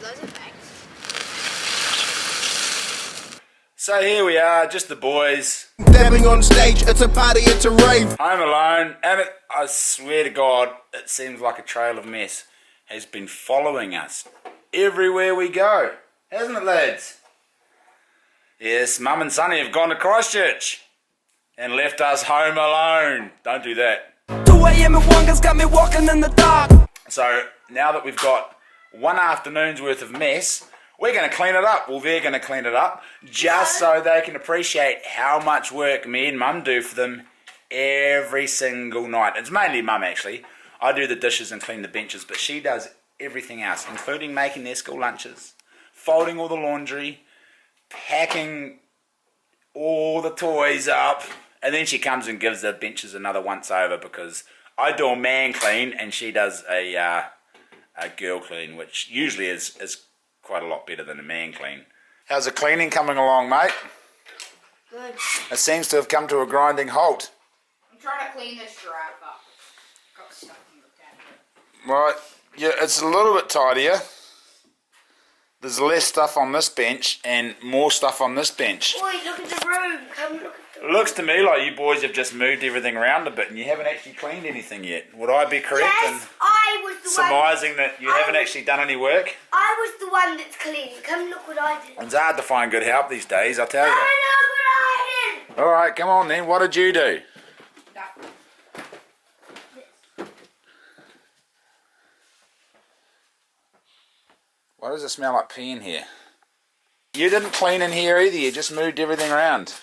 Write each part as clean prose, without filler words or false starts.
Those are bags. So here we are, just the boys. Dabbing on stage, it's a party, it's a rave. Home alone, and I swear to God, it seems like a trail of mess has been following us everywhere we go. Hasn't it, lads? Yes, Mum and Sonny have gone to Christchurch and left us home alone. Don't do that. 2 a.m. and Wonga's got me walking in the dark. So now that we've got one afternoon's worth of mess, we're going to clean it up. Well, they're going to clean it up just so they can appreciate how much work me and Mum do for them every single night. It's mainly Mum, actually. I do the dishes and clean the benches, but she does everything else, including making their school lunches, folding all the laundry, packing all the toys up, and then she comes and gives the benches another once over because I do a man clean and she does a girl clean, which usually is quite a lot better than a man clean. How's the cleaning coming along, mate? Good. It seems to have come to a grinding halt. I'm trying to clean this giraffe up. Got stuck in the tap. Right, yeah, it's a little bit tidier. There's less stuff on this bench and more stuff on this bench. Boy, look at the room. Come look at the room. Looks to me like you boys have just moved everything around a bit and you haven't actually cleaned anything yet. Would I be correct in I was the surmising that you haven't actually done any work? I was the one that's clean. Come look what I did. It's hard to find good help these days, I tell you. I know what I did. Alright, come on then. What did you do? Why does it smell like pee in here? You didn't clean in here either, you just moved everything around.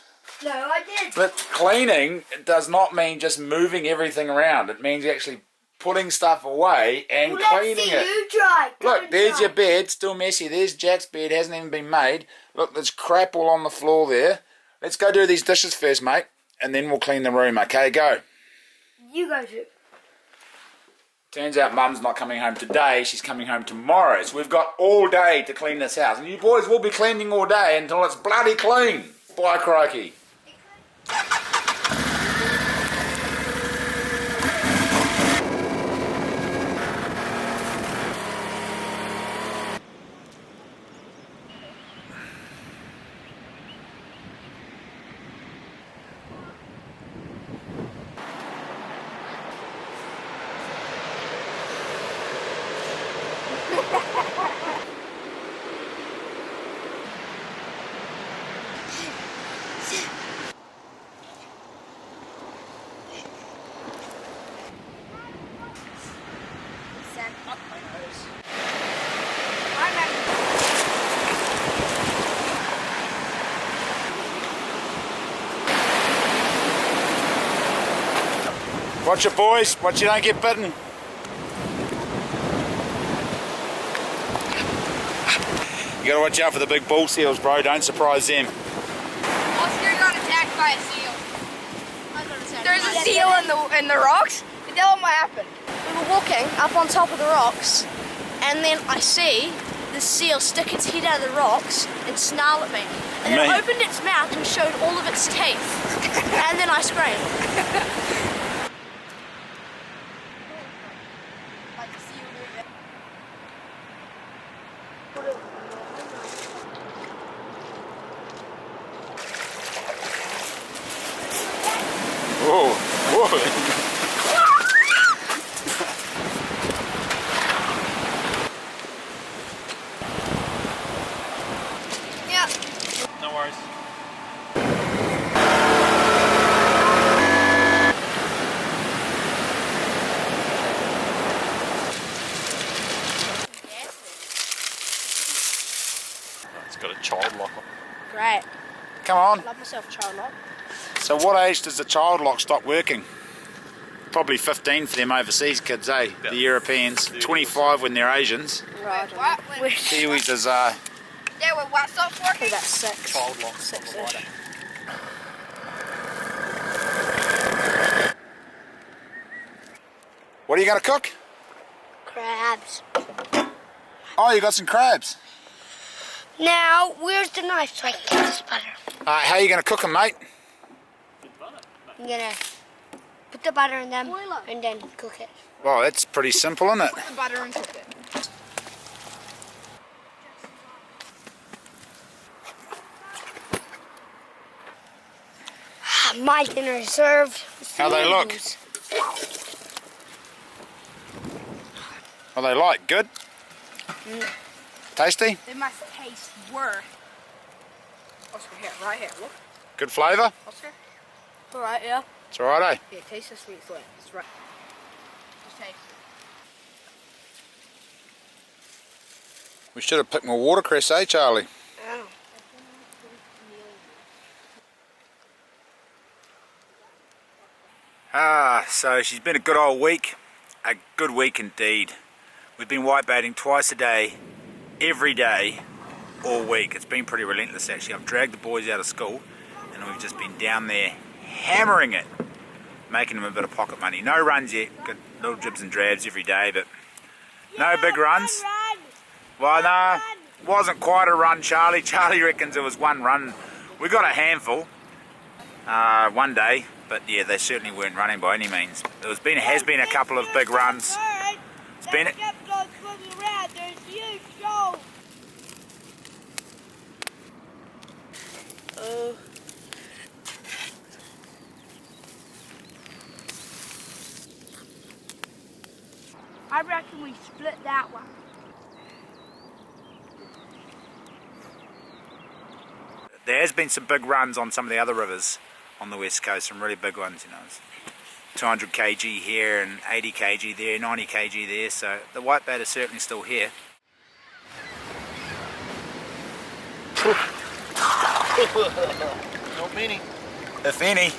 No, I did. But cleaning does not mean just moving everything around. It means actually putting stuff away and cleaning let's see it. you try. Look, there's your bed, still messy. There's Jack's bed, hasn't even been made. Look, there's crap all on the floor there. Let's go do these dishes first, mate, and then we'll clean the room, okay? Go. You go to. Turns out Mum's not coming home today, she's coming home tomorrow. So we've got all day to clean this house. And you boys will be cleaning all day until it's bloody clean. By crikey. Watch it, boys. Watch you don't get bitten. You gotta watch out for the big bull seals, bro. Don't surprise them. Oscar got attacked by a seal. There's a seal in the rocks. Tell them what happened. We were walking up on top of the rocks, and then I see the seal stick its head out of the rocks and snarl at me. And then it opened its mouth and showed all of its teeth. And then I screamed. Whoa, whoa. Yeah. No worries. It's got a child lock on. Great. Come on. Love myself a child lock. So what age does the child lock stop working? Probably 15 for them overseas kids, eh? The Europeans. 25 when they're Asians. Right. What? Kiwis is Yeah, when what stops working? About 6. child lock. 6-ish. What are you going to cook? Crabs. Oh, you got some crabs. Now, where's the knife so I can get this butter? How are you going to cook them, mate? I'm gonna put the butter in them and then cook it. Well, that's pretty simple, isn't it? Put the butter and cook it. Mike and reserved. How they look? What are they like? Good? Tasty? They must taste worse. Oscar, here, right here, look. Good flavour? Oscar? Alright, yeah. It's alright, eh? Here, taste the sweet slip. It's right. Just taste it. We should have picked more watercress, eh, Charlie? So she's been a good old week. A good week indeed. We've been whitebaiting twice a day, every day, all week. It's been pretty relentless actually. I've dragged the boys out of school and we've just been down there hammering it, making them a bit of pocket money. No runs yet, good little dribs and drabs every day, but no big runs. Well, no, wasn't quite a run, Charlie. Charlie reckons it was one run. We got a handful one day, but yeah, they certainly weren't running by any means. Has been a couple of big runs. It's been. I reckon we split that one. There has been some big runs on some of the other rivers on the west coast, some really big ones, you know. 200 kg here and 80 kg there, 90 kg there, so the whitebait is certainly still here. Not many. If any.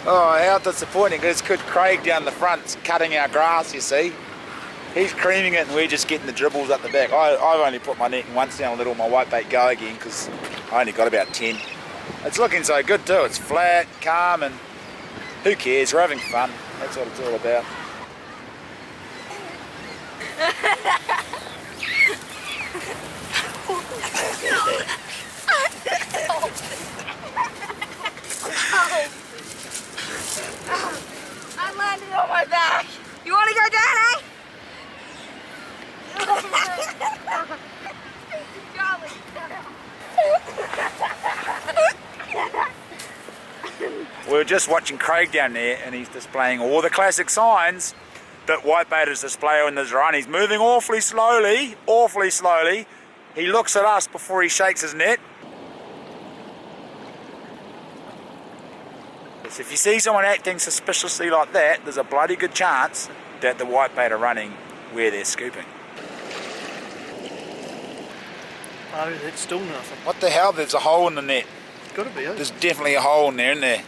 Oh, how disappointing. It's good Craig down the front cutting our grass, you see. He's creaming it and we're just getting the dribbles up the back. I've only put my net in once now and let all my whitebait go again because I only got about 10. It's looking so good too. It's flat, calm, and who cares? We're having fun. That's what it's all about. I landed on my back. You want to go down, eh? Charlie. We're just watching Craig down there and he's displaying all the classic signs that whitebaiters display on this run. He's moving awfully slowly, awfully slowly. He looks at us before he shakes his net. So if you see someone acting suspiciously like that, there's a bloody good chance that the whitebait are running where they're scooping. Oh, that's still nothing. What the hell? There's a hole in the net. It's got to be, There's definitely a hole in there, isn't there?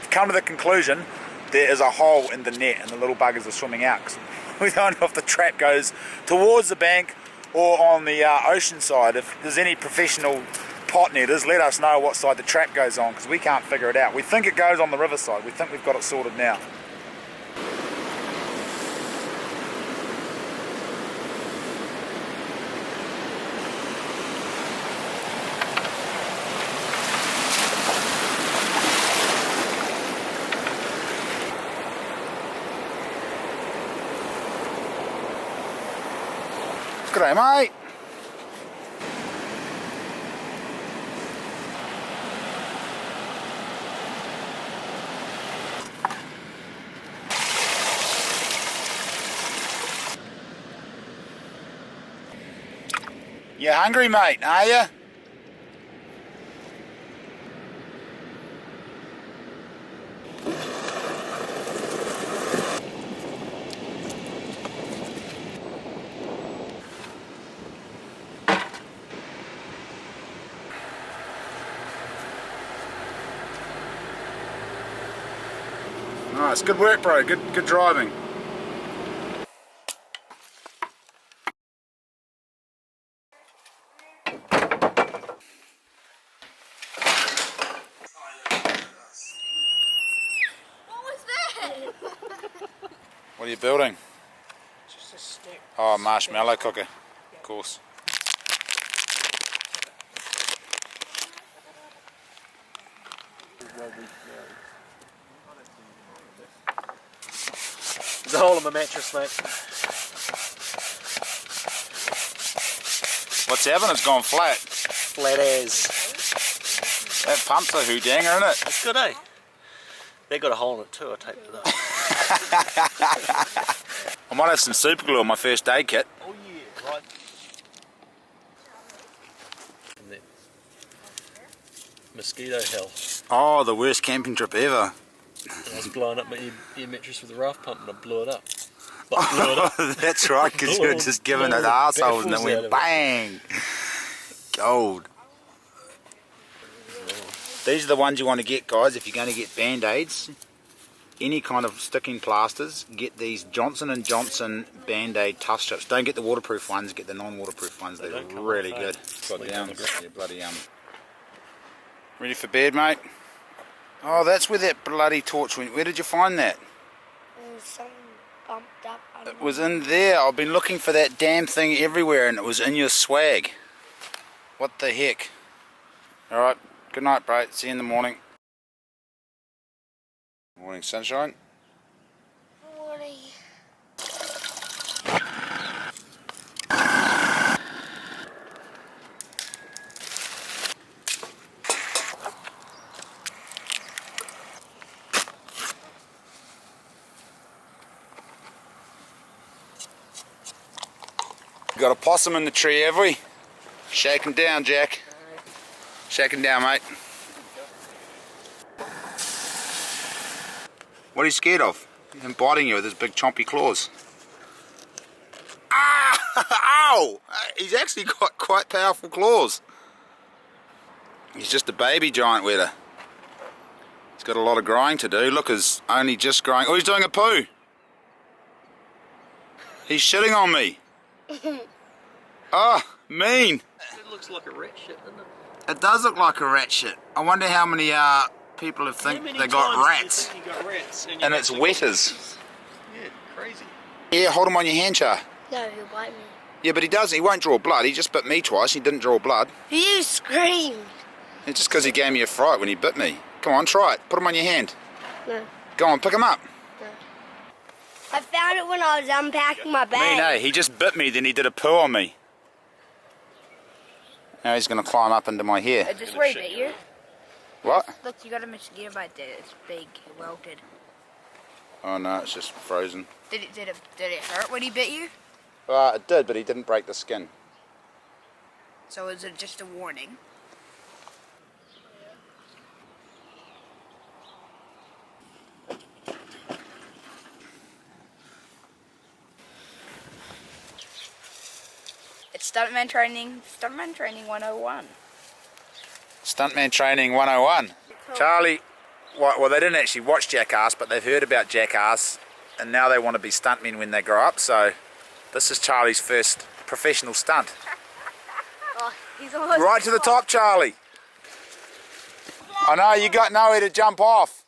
I've come to the conclusion there is a hole in the net and the little buggers are swimming out. Cause we don't know if the trap goes towards the bank or on the ocean side. If there's any professional pot netters, let us know what side the trap goes on because we can't figure it out. We think it goes on the riverside. We think we've got it sorted now. G'day, mate. You hungry, mate, are you? Nice, good work, bro. Good driving. What are you building? just a stick. Oh, marshmallow cooker, of course. There's a hole in my mattress, mate. What's happened? It's gone flat. Flat as. That pump's a hoodanger, isn't it? That's good, eh? They got a hole in it too, I taped it up. I might have some super glue on my first aid kit. Oh yeah, right. And then mosquito hell. Oh, the worst camping trip ever. I was blowing up my air mattress with a raft pump and I blew it up. Like, blew it up. That's right, because you were just giving it assholes and it went bang. Gold. These are the ones you want to get, guys, if you're going to get Band-Aids. Any kind of sticking plasters, get these Johnson & Johnson Band-Aid tough strips. Don't get the waterproof ones, get the non-waterproof ones. They're really good. Got down. Yeah, bloody Ready for bed, mate? Oh, that's where that bloody torch went. Where did you find that? Something bumped up. It was in there. I've been looking for that damn thing everywhere and it was in your swag. What the heck? Alright, good night, bro. See you in the morning. Morning, sunshine. Morning. Got a possum in the tree, have we? Shake him down, Jack. Shake him down, mate. What are you scared of? Him biting you with his big chompy claws. Ah! Ow! He's actually got quite powerful claws. He's just a baby giant wetter. He's got a lot of growing to do. Look, he's only just growing. Oh, he's doing a poo. He's shitting on me. Oh, mean. It looks like a rat shit, doesn't it? It does look like a rat shit. I wonder how many people have think they got rats. You got rats And it's wetters. Yeah, crazy. Yeah, hold him on your hand, Char. No, he'll bite me. Yeah, but he doesn't. He won't draw blood. He just bit me twice. He didn't draw blood. You screamed. It's just because he gave me a fright when he bit me. Come on, try it. Put him on your hand. No. Go on, pick him up. I found it when I was unpacking my bag. No, he just bit me, then he did a poo on me. Now he's going to climb up into my hair. Just where he bit you. What? Look, you got a mosquito bite there. It's big. It wilted. Oh no, it's just frozen. Did it hurt when he bit you? It did, but he didn't break the skin. So is it just a warning? It's Stuntman Training 101. Stuntman Training 101. Charlie, well, they didn't actually watch Jackass, but they've heard about Jackass, and now they want to be stuntmen when they grow up, so this is Charlie's first professional stunt. Oh, he's almost Right to the top, Charlie. I know, you got nowhere to jump off.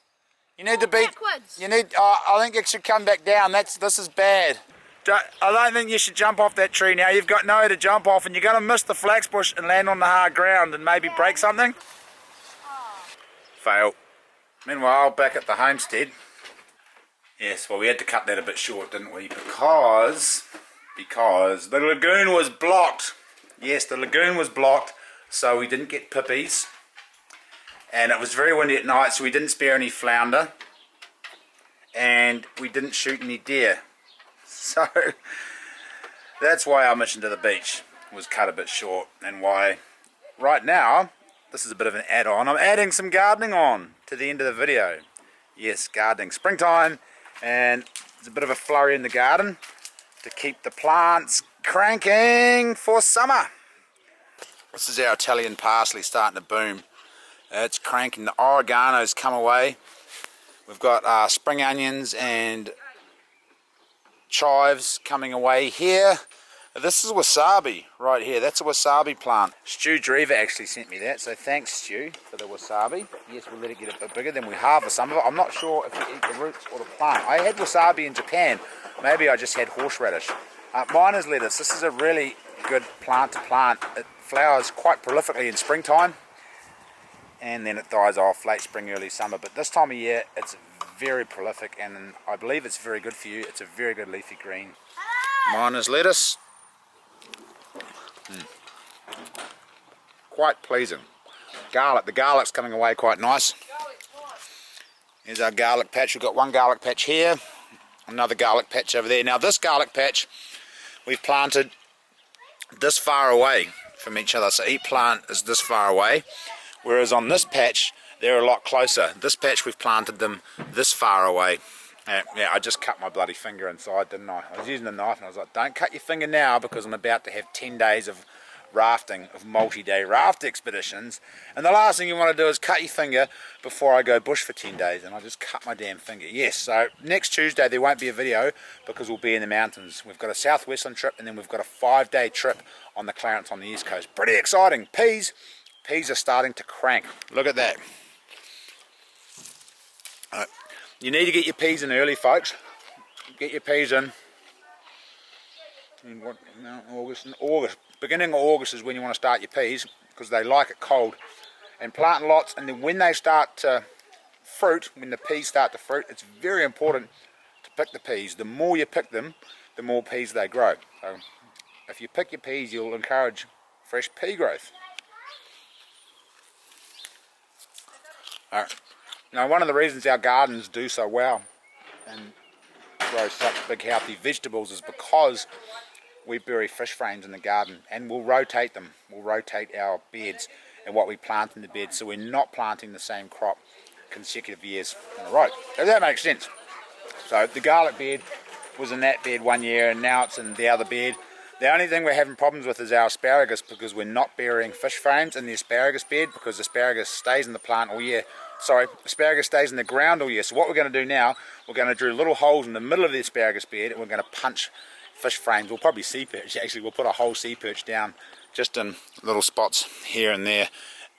You need to be... backwards. You need... I think it should come back down. This is bad. I don't think you should jump off that tree now. You've got nowhere to jump off and you're going to miss the flax bush and land on the hard ground and maybe break something. Fail. Meanwhile, back at the homestead. Yes, well, we had to cut that a bit short, didn't we? Because the lagoon was blocked. Yes, the lagoon was blocked, so we didn't get pippies. And it was very windy at night, so we didn't spare any flounder. And we didn't shoot any deer. So that's why our mission to the beach was cut a bit short, and why right now, this is a bit of an add-on, I'm adding some gardening on to the end of the video. Yes, gardening. Springtime, and there's a bit of a flurry in the garden to keep the plants cranking for summer. This is our Italian parsley starting to boom. It's cranking. The oregano's come away. We've got spring onions and chives coming away here. This is wasabi right here. That's a wasabi plant. Stu Drever actually sent me that, so thanks Stu for the wasabi. Yes, we'll let it get a bit bigger, then we harvest some of it. I'm not sure if you eat the roots or the plant. I had wasabi in Japan. Maybe I just had horseradish. Mine is lettuce. This is a really good plant to plant. It flowers quite prolifically in springtime, and then it dies off late spring, early summer. But this time of year, it's very prolific, and I believe it's very good for you. It's a very good leafy green. Mine is lettuce. Quite pleasing. garlic. The garlic's coming away quite nice. Here's our garlic patch. We've got one garlic patch here, another garlic patch over there. Now this garlic patch we've planted this far away from each other, so each plant is this far away, whereas on this patch they're a lot closer. This patch we've planted them this far away. Yeah, I just cut my bloody finger inside, didn't I? I was using a knife and I was like, don't cut your finger now, because I'm about to have 10 days of rafting, of multi-day raft expeditions, and the last thing you want to do is cut your finger before I go bush for 10 days, and I just cut my damn finger. Yes, so next Tuesday there won't be a video because we'll be in the mountains. We've got a southwestern trip, and then we've got a 5-day trip on the Clarence on the east coast. Pretty exciting. Peas are starting to crank. Look at that. You need to get your peas in early, folks. Get your peas in what, no, August. Beginning of August is when you want to start your peas, because they like it cold. And plant lots, and then when they start to fruit, when the peas start to fruit, it's very important to pick the peas. The more you pick them, the more peas they grow. So if you pick your peas, you'll encourage fresh pea growth. Alright. Now, one of the reasons our gardens do so well and grow such big healthy vegetables is because we bury fish frames in the garden, and we'll rotate them. We'll rotate our beds and what we plant in the bed, so we're not planting the same crop consecutive years in a row. If that makes sense. So the garlic bed was in that bed one year, and now it's in the other bed. The only thing we're having problems with is our asparagus, because we're not burying fish frames in the asparagus bed, because asparagus stays in the plant all year. Sorry, asparagus stays in the ground all year. So what we're going to do now, we're going to drill little holes in the middle of the asparagus bed, and we're going to punch fish frames. We'll probably sea perch, actually. We'll put a whole sea perch down just in little spots here and there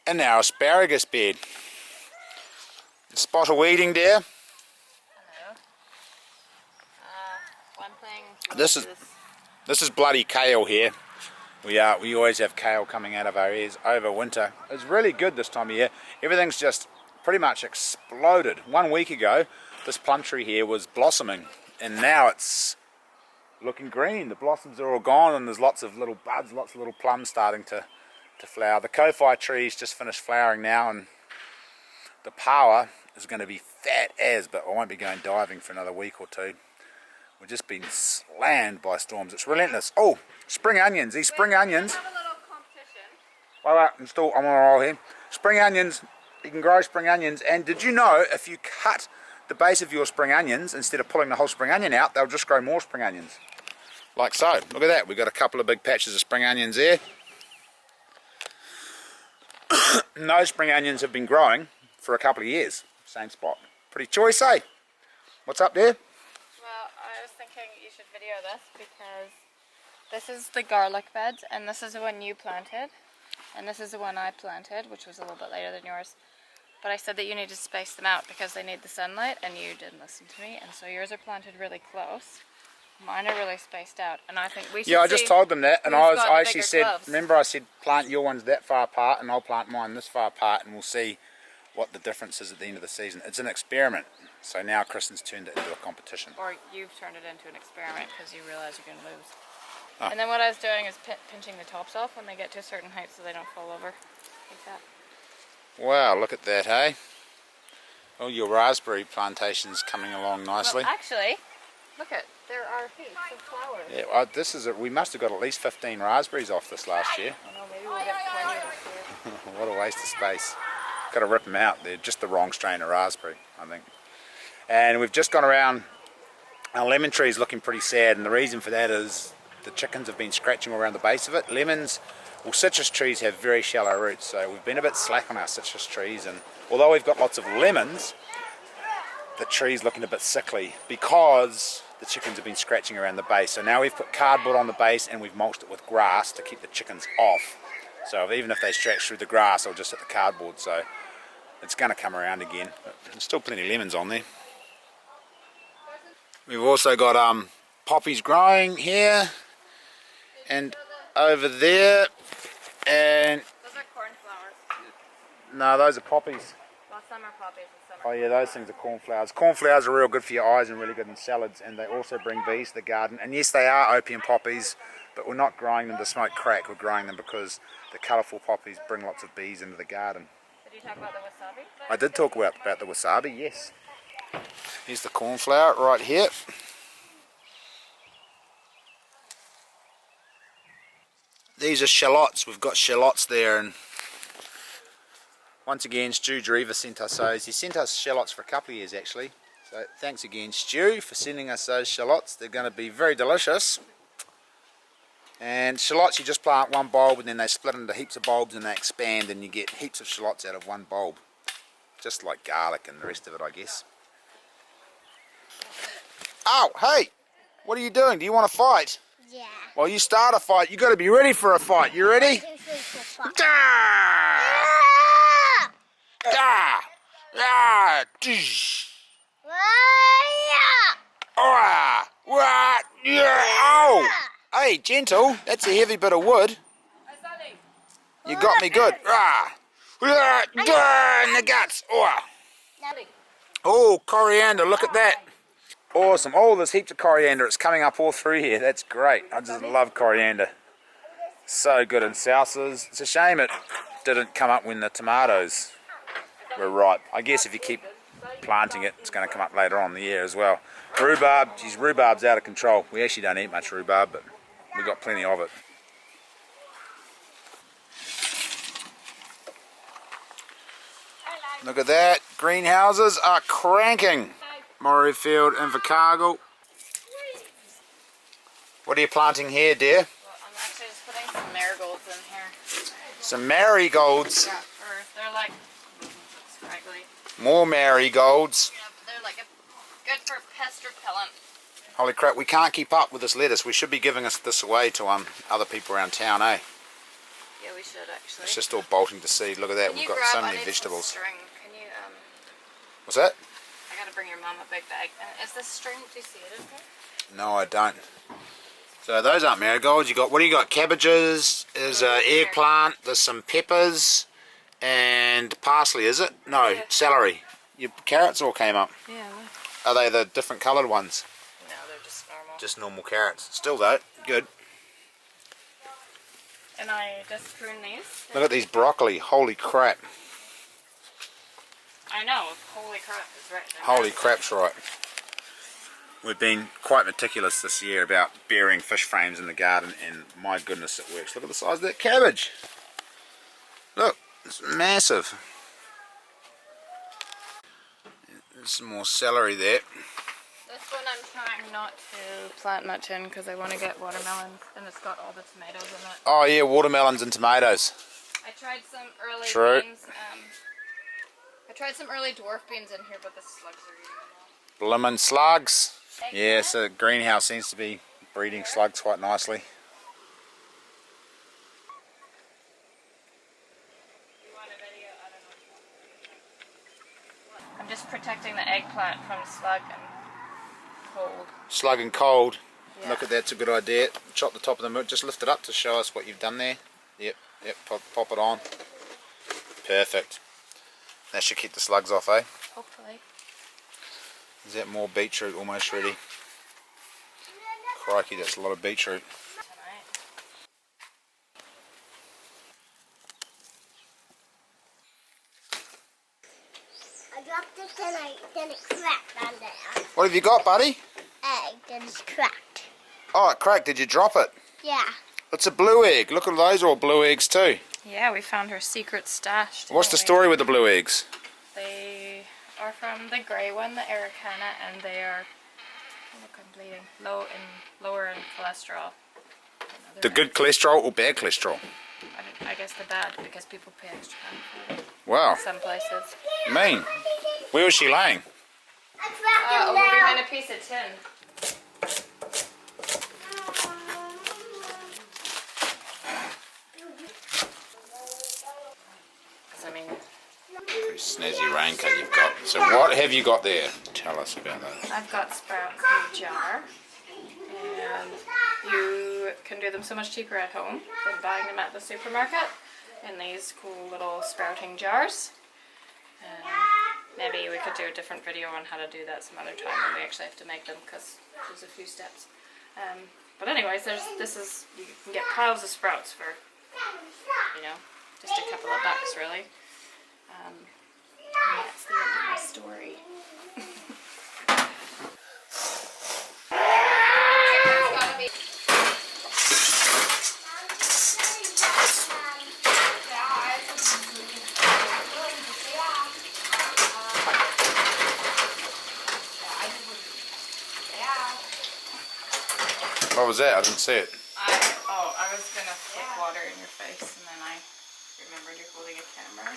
in our asparagus bed. Spot of weeding there. Hello. One thing. This is bloody kale here. We always have kale coming out of our ears over winter. It's really good this time of year. Everything's just pretty much exploded. 1 week ago, this plum tree here was blossoming, and now it's looking green. The blossoms are all gone, and there's lots of little buds, lots of little plums starting to flower. The kofi tree's just finished flowering now, and the power is going to be fat as, but I won't be going diving for another week or two. We've just been slammed by storms. It's relentless. Oh, spring onions. These spring onions. Have a little competition. I'm on a roll here. Spring onions. You can grow spring onions. And did you know if you cut the base of your spring onions, instead of pulling the whole spring onion out, they'll just grow more spring onions. Like so. Look at that. We've got a couple of big patches of spring onions there. No spring onions have been growing for a couple of years. Same spot. Pretty choice, eh? What's up there? Well, I was thinking you should video this, because this is the garlic bed, and this is the one you planted, and this is the one I planted, which was a little bit later than yours. But I said that you need to space them out because they need the sunlight, and you didn't listen to me, and so yours are planted really close. Mine are really spaced out, and I think we should. Yeah, I just told them that, and I actually said, gloves. remember I said plant your ones that far apart, and I'll plant mine this far apart, and we'll see what the difference is at the end of the season. It's an experiment, so now Kristen's turned it into a competition. Or you've turned it into an experiment because you realize you're going to lose. Oh. And then what I was doing is pinching the tops off when they get to a certain height so they don't fall over, like that. Wow, look at that, hey? Oh, your raspberry plantation's coming along nicely. Well, actually, look there are heaps of flowers. Yeah, we must have got at least 15 raspberries off this last year. I know, maybe we'll get 20 this year. What a waste of space. Got to rip them out. They're just the wrong strain of raspberry, I think. And we've just gone around. Our lemon tree is looking pretty sad, and the reason for that is the chickens have been scratching around the base of it. Citrus trees have very shallow roots, so we've been a bit slack on our citrus trees, and although we've got lots of lemons, the tree's looking a bit sickly because the chickens have been scratching around the base. So now we've put cardboard on the base, and we've mulched it with grass to keep the chickens off. So even if they stretch through the grass, they'll just hit the cardboard. So it's going to come around again. But there's still plenty of lemons on there. We've also got poppies growing here and over there. And Those are cornflowers. no, those are poppies. Well, some are poppies and some Oh are yeah, those things are cornflowers. Cornflowers are real good for your eyes and really good in salads, and they also bring bees to the garden. And yes, they are opium poppies, but we're not growing them to smoke crack. We're growing them because The colourful poppies bring lots of bees into the garden. Did you talk about the wasabi? I did talk about the wasabi, yes. Here's the cornflower right here. These are shallots. We've got shallots there, and once again Stu Drever sent us those. He sent us shallots for a couple of years actually. So thanks again Stu for sending us those shallots. They're going to be very delicious. And shallots, you just plant one bulb and then they split into heaps of bulbs and they expand and you get heaps of shallots out of one bulb. Just like garlic and the rest of it, I guess. Oh, hey! What are you doing? Do you want to fight? Yeah. Well, you start a fight. You got to be ready for a fight. You ready? Gah! Gah! Gah! Tsh! Ah! Wah! Yeah! Oh! Hey, gentle. That's a heavy bit of wood. You got me good. Ah! Ah! Ah! In the guts. Oh! Oh, coriander. Look at that. Awesome. Oh, there's heaps of coriander. It's coming up all through here. That's great. I just love coriander. So good in salsas. It's a shame it didn't come up when the tomatoes were ripe. I guess if you keep planting it, it's going to come up later on in the year as well. Rhubarb. Geez, rhubarb's out of control. We actually don't eat much rhubarb, but we got plenty of it. Look at that. Greenhouses are cranking. Morrifield, Invercargill. What are you planting here, dear? Well, I'm actually just putting some marigolds in here. Some marigolds. Yeah, they're like scraggly. More marigolds. Yeah, but they're like good for pest repellent. Holy crap, we can't keep up with this lettuce. We should be giving this away to other people around town, eh? Yeah, we should actually. It's just all bolting to seed. Look at that, we've got so many vegetables. String. Can you What's that? I gotta bring your mum a big bag. Is this string? Do you see it in here? No, I don't. So those aren't marigolds. What do you got? Cabbages, there's eggplant, there's some peppers, and parsley, is it? No, Yeah. celery. Your carrots all came up. Yeah. Are they the different coloured ones? No, they're just normal. Just normal carrots. Still though, good. And I just prune these. Look at these broccoli. Holy crap. I know. Holy crap is right there. Holy crap's right. We've been quite meticulous this year about burying fish frames in the garden, and my goodness it works. Look at the size of that cabbage. Look, it's massive. There's some more celery there. This one I'm trying not to plant much in because I want to get watermelons, and it's got all the tomatoes in it. Oh yeah, watermelons and tomatoes. I tried some early True. beans. I tried some early dwarf beans in here, but the slugs are eating them all. Lemon slugs. Yeah, so the greenhouse seems to be breeding slugs quite nicely. I'm just protecting the eggplant from slug and cold. Slug and cold. Yeah. Look at that's a good idea. Chop the top of the moon. Just lift it up to show us what you've done there. Yep, pop it on. Perfect. That should keep the slugs off, eh? Hopefully. Is that more beetroot almost ready? Crikey, that's a lot of beetroot. Tonight. I dropped it, then it cracked on there. What have you got, buddy? Egg, then it's cracked. Oh, it cracked. Did you drop it? Yeah. It's a blue egg. Look at those, all blue eggs too. Yeah, we found her secret stash. What's the didn't we? story with the blue eggs? They are from the grey one, the Ericana, and they are, oh look, I'm bleeding, lower in cholesterol. The good cholesterol or bad cholesterol? I guess the bad, because people pay extra money for it. Wow, Some places. mean. Where was she laying? I cracked it Over now. behind a piece of tin. I mean, Pretty snazzy raincoat you've got. So what have you got there? Tell us about that. I've got sprouts in a jar, and you can do them so much cheaper at home than buying them at the supermarket in these cool little sprouting jars. And maybe we could do a different video on how to do that some other time when we actually have to make them, because there's a few steps. But anyways, you can get piles of sprouts for you know, just a couple of bucks really. And that's the end of my story. What was that? I didn't see it. I was gonna flick water in your face, and then I remembered you're holding a camera.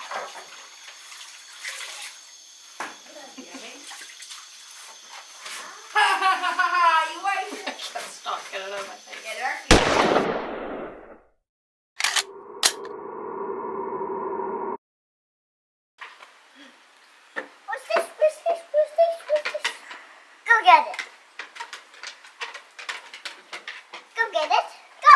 You wait. I can't stop getting it on my face. What's this? What's this? What's this? What's this? Go get it. Go get it. Go.